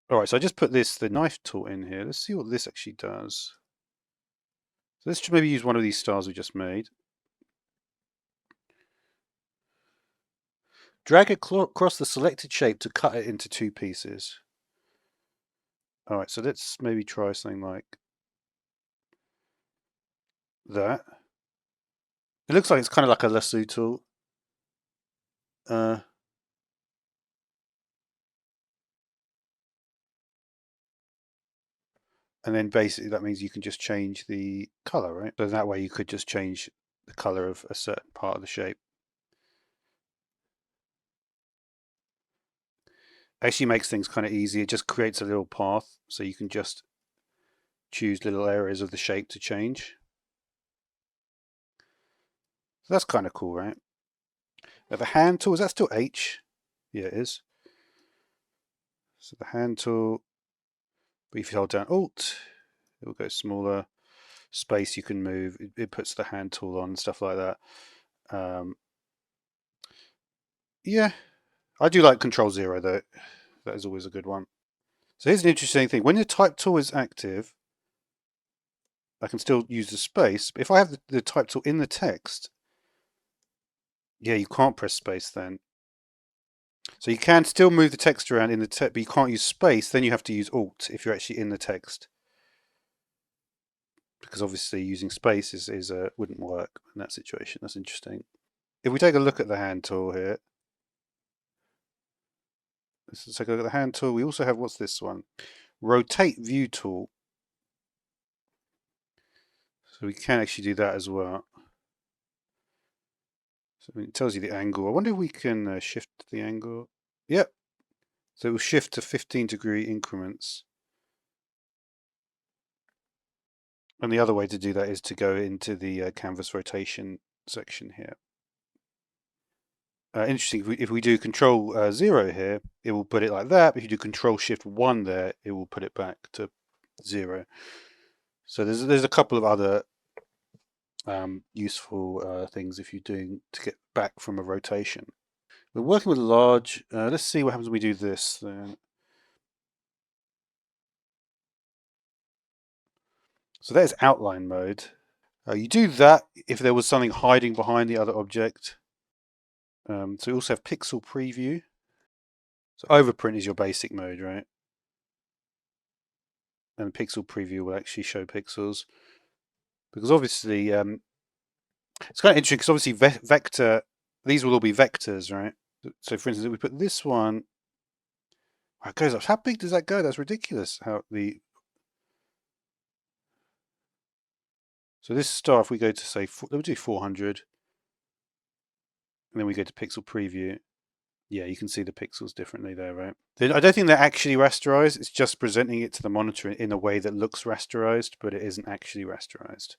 All right, so I just put the knife tool in here. Let's see what this actually does. So let's maybe use one of these stars we just made. Drag across the selected shape to cut it into 2 pieces. All right, so let's maybe try something like that. It looks like it's kind of like a lasso tool. And then basically that means you can just change the color, right? So that way you could just change the color of a certain part of the shape. Actually makes things kind of easy. It just creates a little path so you can just choose little areas of the shape to change. So that's kind of cool, right? Now the hand tool, is that still H? Yeah, it is. So the hand tool, but if you hold down Alt, it will go smaller. Space you can move. It puts the hand tool on and stuff like that. Yeah, I do like Control 0 though. That is always a good one. So here's an interesting thing. When the type tool is active, I can still use the space. But if I have the type tool in the text, yeah, you can't press space then. So you can still move the text around in the text, but you can't use space. Then you have to use Alt if you're actually in the text. Because obviously using space wouldn't work in that situation. That's interesting. If we take a look at the hand tool here, let's take a look at the hand tool. We also have, what's this one? Rotate view tool. So we can actually do that as well. So it tells you the angle. I wonder if we can shift the angle. Yep. So it will shift to 15-degree increments. And the other way to do that is to go into the canvas rotation section here. Interesting, if we do Control 0 here, it will put it like that. But if you do Control Shift 1 there, it will put it back to 0. So there's a couple of other useful things if you're doing to get back from a rotation. We're working with large. Let's see what happens when we do this then. So there's outline mode. You do that if there was something hiding behind the other object. So we also have pixel preview. So overprint is your basic mode, right? And pixel preview will actually show pixels. Because obviously, it's kind of interesting because obviously vector, these will all be vectors, right? So for instance, if we put this one, it goes up. How big does that go? That's ridiculous. So this star, if we go to say, we'll do 400, and then we go to pixel preview. Yeah, you can see the pixels differently there, right? I don't think they're actually rasterized. It's just presenting it to the monitor in a way that looks rasterized, but it isn't actually rasterized.